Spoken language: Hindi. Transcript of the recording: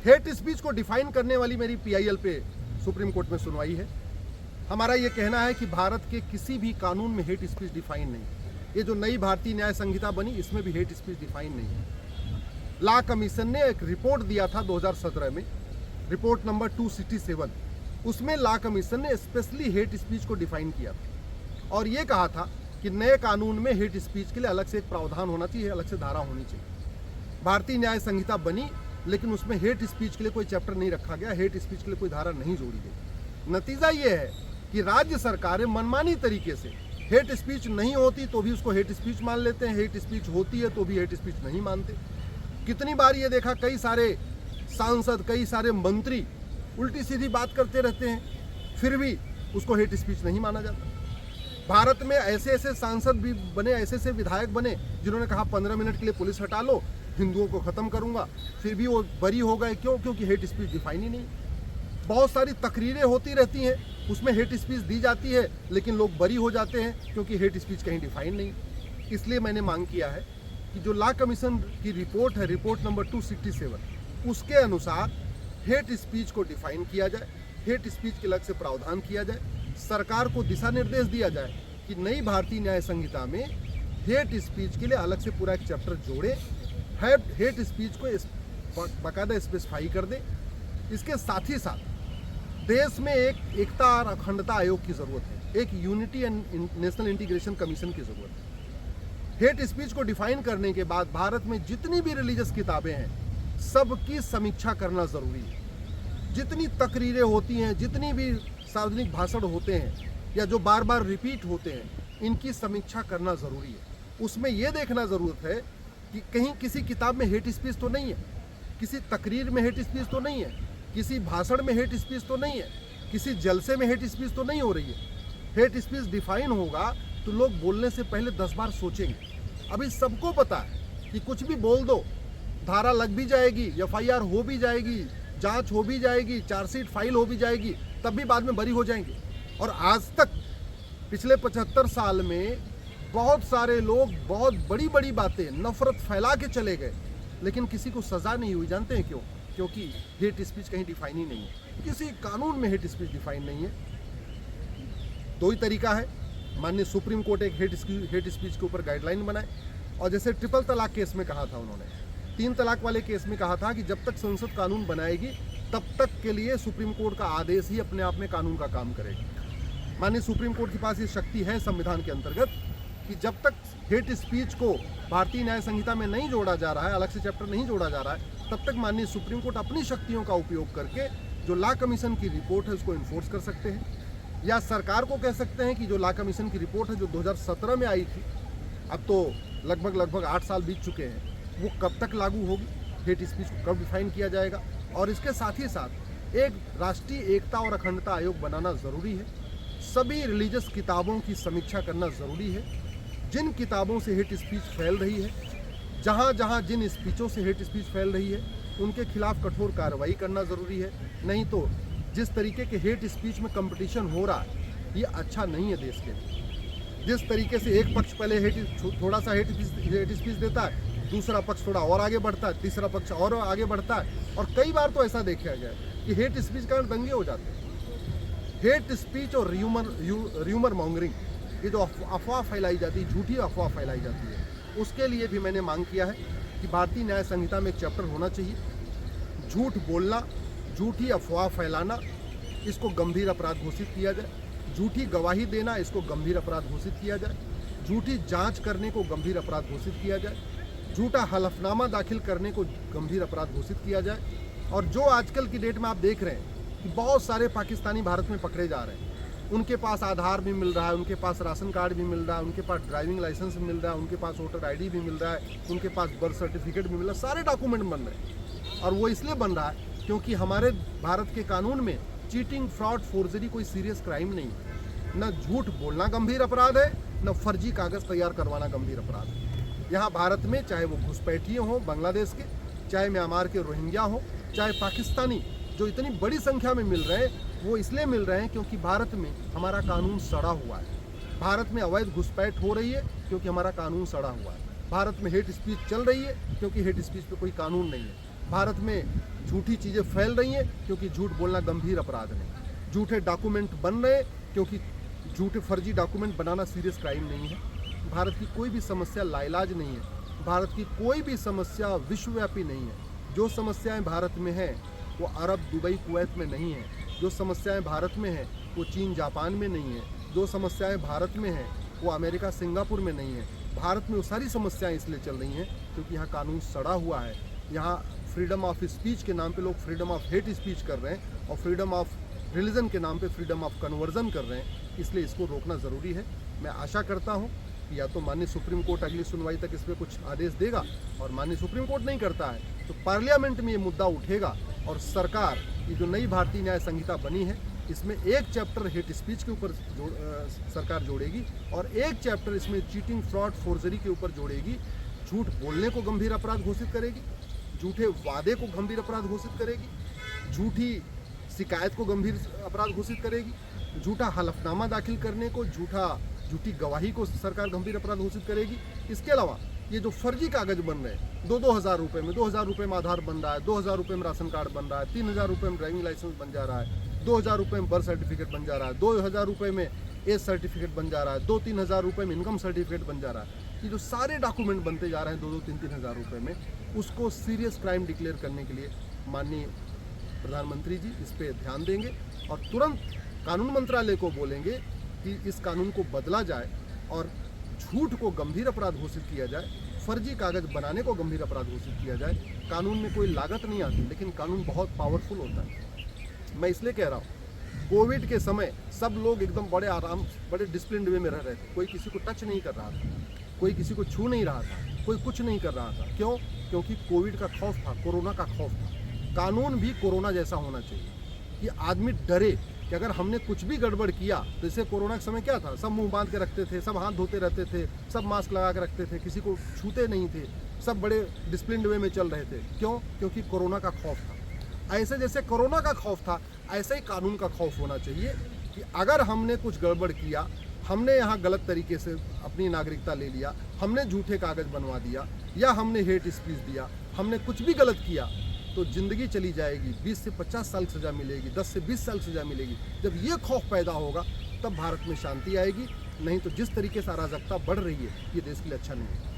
हेट स्पीच को डिफाइन करने वाली मेरी PIL पे सुप्रीम कोर्ट में सुनवाई है। हमारा ये कहना है कि भारत के किसी भी कानून में हेट स्पीच डिफाइन नहीं। ये जो नई भारतीय न्याय संहिता बनी, इसमें भी हेट स्पीच डिफाइन नहीं है। लॉ कमीशन ने एक रिपोर्ट दिया था 2017 में, रिपोर्ट नंबर 267। उसमें लॉ कमीशन ने स्पेशली हेट स्पीच को डिफाइन किया था और ये कहा था कि नए कानून में हेट स्पीच के लिए अलग से एक प्रावधान होना चाहिए, अलग से धारा होनी चाहिए। भारतीय न्याय संहिता बनी, लेकिन उसमें हेट स्पीच के लिए कोई चैप्टर नहीं रखा गया, हेट स्पीच के लिए कोई धारा नहीं जोड़ी गई। नतीजा ये है कि राज्य सरकारें मनमानी तरीके से, हेट स्पीच नहीं होती तो भी उसको हेट स्पीच मान लेते हैं, हेट स्पीच होती है तो भी हेट स्पीच नहीं मानते। कितनी बार ये देखा, कई सारे सांसद, कई सारे मंत्री उल्टी सीधी बात करते रहते हैं, फिर भी उसको हेट स्पीच नहीं माना जाता। भारत में ऐसे ऐसे सांसद भी बने, ऐसे ऐसे विधायक बने जिन्होंने कहा 15 मिनट के लिए पुलिस हटा लो, हिंदुओं को खत्म करूंगा, फिर भी वो बरी हो गए। क्यों? क्योंकि हेट स्पीच डिफाइन ही नहीं। बहुत सारी तकरीरें होती रहती हैं, उसमें हेट स्पीच दी जाती है, लेकिन लोग बरी हो जाते हैं क्योंकि हेट स्पीच कहीं डिफाइन नहीं। इसलिए मैंने मांग किया है कि जो लॉ कमीशन की रिपोर्ट है, रिपोर्ट नंबर 267, उसके अनुसार हेट स्पीच को डिफाइन किया जाए, हेट स्पीच के अलग से प्रावधान किया जाए, सरकार को दिशा निर्देश दिया जाए कि नई भारतीय न्याय संहिता में हेट स्पीच के लिए अलग से पूरा एक चैप्टर जोड़े, हेट स्पीच को बाकायदा स्पेसिफाई कर दे। इसके साथ ही साथ देश में एक एकता और अखंडता आयोग की ज़रूरत है, एक unity and national integration commission की ज़रूरत है। हेट स्पीच को डिफाइन करने के बाद भारत में जितनी भी रिलीजियस किताबें हैं, सबकी समीक्षा करना ज़रूरी है। जितनी तकरीरें होती हैं, जितनी भी सार्वजनिक भाषण होते हैं या जो बार बार रिपीट होते हैं, इनकी समीक्षा करना ज़रूरी है। उसमें यह देखना ज़रूरत है कि कहीं किसी किताब में हेट स्पीच तो नहीं है, किसी तकरीर में हेट स्पीच तो नहीं है, किसी भाषण में हेट स्पीच तो नहीं है, किसी जलसे में हेट स्पीच तो नहीं हो रही है। हेट स्पीच डिफाइन होगा तो लोग बोलने से पहले 10 बार सोचेंगे। अभी सबको पता है कि कुछ भी बोल दो, धारा लग भी जाएगी, FIR हो भी जाएगी, जांच हो भी जाएगी, चार्जशीट फाइल हो भी जाएगी, तब भी बाद में बरी हो जाएंगे। और आज तक पिछले 75 साल में बहुत सारे लोग बहुत बड़ी बड़ी बातें, नफरत फैला के चले गए, लेकिन किसी को सज़ा नहीं हुई। जानते हैं क्यों? क्योंकि हेट स्पीच कहीं डिफाइन ही नहीं है, किसी कानून में हेट स्पीच डिफाइन नहीं है। दो ही तरीका है, माननीय सुप्रीम कोर्ट एक हेट स्पीच के ऊपर गाइडलाइन बनाए, और जैसे ट्रिपल तलाक केस में कहा था उन्होंने, 3 तलाक वाले केस में कहा था कि जब तक संसद कानून बनाएगी तब तक के लिए सुप्रीम कोर्ट का आदेश ही अपने आप में कानून का काम करेगी। माननीय सुप्रीम कोर्ट के पास ये शक्ति है संविधान के अंतर्गत कि जब तक हेट स्पीच को भारतीय न्याय संहिता में नहीं जोड़ा जा रहा है, अलग से चैप्टर नहीं जोड़ा जा रहा है, तब तक माननीय सुप्रीम कोर्ट अपनी शक्तियों का उपयोग करके जो लॉ कमीशन की रिपोर्ट है उसको इन्फोर्स कर सकते हैं, या सरकार को कह सकते हैं कि जो लॉ कमीशन की रिपोर्ट है जो 2017 में आई थी, अब तो लगभग 8 साल बीत चुके हैं, वो कब तक लागू होगी, हेट स्पीच को कब डिफाइन किया जाएगा। और इसके साथ ही साथ एक राष्ट्रीय एकता और अखंडता आयोग बनाना ज़रूरी है। सभी रिलीजियस किताबों की समीक्षा करना ज़रूरी है। जिन किताबों से हेट स्पीच फैल रही है, जहाँ जहाँ जिन स्पीचों से हेट स्पीच फैल रही है, उनके खिलाफ कठोर कार्रवाई करना ज़रूरी है। नहीं तो जिस तरीके के हेट स्पीच में कंपटीशन हो रहा है, ये अच्छा नहीं है देश के लिए। जिस तरीके से एक पक्ष पहले थोड़ा सा हेट स्पीच देता है, दूसरा पक्ष थोड़ा और आगे बढ़ता है, तीसरा पक्ष और आगे बढ़ता है, और कई बार तो ऐसा देखा गया है कि हेट स्पीच के कारण दंगे हो जाते हैं। हेट स्पीच और र्यूमर मॉन्गरिंग, ये जो अफवाह फैलाई जाती है, झूठी अफवाह फैलाई जाती है, उसके लिए भी मैंने मांग किया है कि भारतीय न्याय संहिता में एक चैप्टर होना चाहिए। झूठ बोलना, झूठी अफवाह फैलाना, इसको गंभीर अपराध घोषित किया जाए। झूठी गवाही देना, इसको गंभीर अपराध घोषित किया जाए। झूठी जांच करने को गंभीर अपराध घोषित किया जाए। झूठा हलफनामा दाखिल करने को गंभीर अपराध घोषित किया जाए। और जो आजकल की डेट में आप देख रहे हैं कि बहुत सारे पाकिस्तानी भारत में पकड़े जा रहे हैं, उनके पास आधार भी मिल रहा है, उनके पास राशन कार्ड भी मिल रहा है, उनके पास ड्राइविंग लाइसेंस भी मिल रहा है, उनके पास वोटर ID भी मिल रहा है, उनके पास बर्थ सर्टिफिकेट भी मिल रहा है, सारे डॉक्यूमेंट बन रहे हैं। और वो इसलिए बन रहा है क्योंकि हमारे भारत के कानून में चीटिंग, फ्रॉड, फोर्जरी कोई सीरियस क्राइम नहीं है। न झूठ बोलना गंभीर अपराध है, न फर्जी कागज़ तैयार करवाना गंभीर अपराध है। यहाँ भारत में चाहे वो घुसपैठिए हों बांग्लादेश के, चाहे म्यांमार के रोहिंग्या हों, चाहे पाकिस्तानी जो इतनी बड़ी संख्या में मिल रहे हैं, वो इसलिए मिल रहे हैं क्योंकि भारत में हमारा कानून सड़ा हुआ है। भारत में अवैध घुसपैठ हो रही है क्योंकि हमारा कानून सड़ा हुआ है। भारत में हेट स्पीच चल रही है क्योंकि हेट स्पीच पे कोई कानून नहीं है। भारत में झूठी चीज़ें फैल रही हैं क्योंकि झूठ बोलना गंभीर अपराध नहीं। झूठे डॉक्यूमेंट बन रहे हैं क्योंकि झूठे फर्जी डॉक्यूमेंट बनाना सीरियस क्राइम नहीं है। भारत की कोई भी समस्या लाइलाज नहीं है। भारत की कोई भी समस्या विश्वव्यापी नहीं है। जो समस्याएं भारत में हैं वो अरब, दुबई, कुवैत में नहीं है। जो समस्याएं भारत में हैं वो चीन, जापान में नहीं है। जो समस्याएं भारत में हैं वो अमेरिका, सिंगापुर में नहीं है। भारत में वो सारी समस्याएं इसलिए चल रही हैं क्योंकि यहाँ कानून सड़ा हुआ है। यहाँ फ्रीडम ऑफ स्पीच के नाम पे लोग फ्रीडम ऑफ हेट स्पीच कर रहे हैं और फ्रीडम ऑफ रिलीजन के नाम पे फ्रीडम ऑफ कन्वर्जन कर रहे हैं। इसलिए इसको रोकना ज़रूरी है। मैं आशा करता हूँ कि या तो माननीय सुप्रीम कोर्ट अगली सुनवाई तक इस पर कुछ आदेश देगा, और माननीय सुप्रीम कोर्ट नहीं करता है तो पार्लियामेंट में ये मुद्दा उठेगा और सरकार, ये जो नई भारतीय न्याय संहिता बनी है इसमें एक चैप्टर हेट स्पीच के ऊपर सरकार जोड़ेगी और एक चैप्टर इसमें चीटिंग, फ्रॉड, फोर्जरी के ऊपर जोड़ेगी। झूठ बोलने को गंभीर अपराध घोषित करेगी, झूठे वादे को गंभीर अपराध घोषित करेगी, झूठी शिकायत को गंभीर अपराध घोषित करेगी, झूठा हलफनामा दाखिल करने को, झूठी गवाही को सरकार गंभीर अपराध घोषित करेगी। इसके अलावा ये जो फर्जी कागज बन रहे हैं 2,000 रुपये में, 2,000 रुपये में आधार बन रहा है, 2,000 रुपये में राशन कार्ड बन रहा है, 3,000 रुपये में ड्राइविंग लाइसेंस बन जा रहा है, 2,000 रुपये में बर्थ सर्टिफिकेट बन जा रहा है, 2,000 रुपये में एज सर्टिफिकेट बन जा रहा है, 2-3 हज़ार रुपये में इनकम सर्टिफिकेट बन जा रहा है। ये जो सारे डॉक्यूमेंट बनते जा रहे हैं 2-3 हज़ार रुपये में, उसको सीरियस क्राइम डिक्लेयर करने के लिए माननीय प्रधानमंत्री जी इस पर ध्यान देंगे और तुरंत कानून मंत्रालय को बोलेंगे कि इस कानून को बदला जाए और झूठ को गंभीर अपराध घोषित किया जाए, फर्जी कागज बनाने को गंभीर अपराध घोषित किया जाए। कानून में कोई लागत नहीं आती, लेकिन कानून बहुत पावरफुल होता है। मैं इसलिए कह रहा हूँ, कोविड के समय सब लोग एकदम बड़े आराम, बड़े डिसिप्लिन वे में रह रहे थे। कोई किसी को टच नहीं कर रहा था, कोई किसी को छू नहीं रहा था, कोई कुछ नहीं कर रहा था। क्यों? क्योंकि कोविड का खौफ था, कोरोना का खौफ था। कानून भी कोरोना जैसा होना चाहिए कि आदमी डरे कि अगर हमने कुछ भी गड़बड़ किया, जैसे कोरोना के समय क्या था, सब मुंह बांध के रखते थे, सब हाथ धोते रहते थे, सब मास्क लगा के रखते थे, किसी को छूते नहीं थे, सब बड़े डिसिप्लिन वे में चल रहे थे। क्यों? क्योंकि कोरोना का खौफ था। ऐसे जैसे कोरोना का खौफ था, ऐसे ही कानून का खौफ होना चाहिए कि अगर हमने कुछ गड़बड़ किया, हमने यहाँ गलत तरीके से अपनी नागरिकता ले लिया, हमने झूठे कागज बनवा दिया या हमने हेट स्पीच दिया, हमने कुछ भी गलत किया, तो ज़िंदगी चली जाएगी। 20 से 50 साल सज़ा मिलेगी, 10 से 20 साल सज़ा मिलेगी। जब ये खौफ पैदा होगा तब भारत में शांति आएगी। नहीं तो जिस तरीके से अराजकता बढ़ रही है, ये देश के लिए अच्छा नहीं है।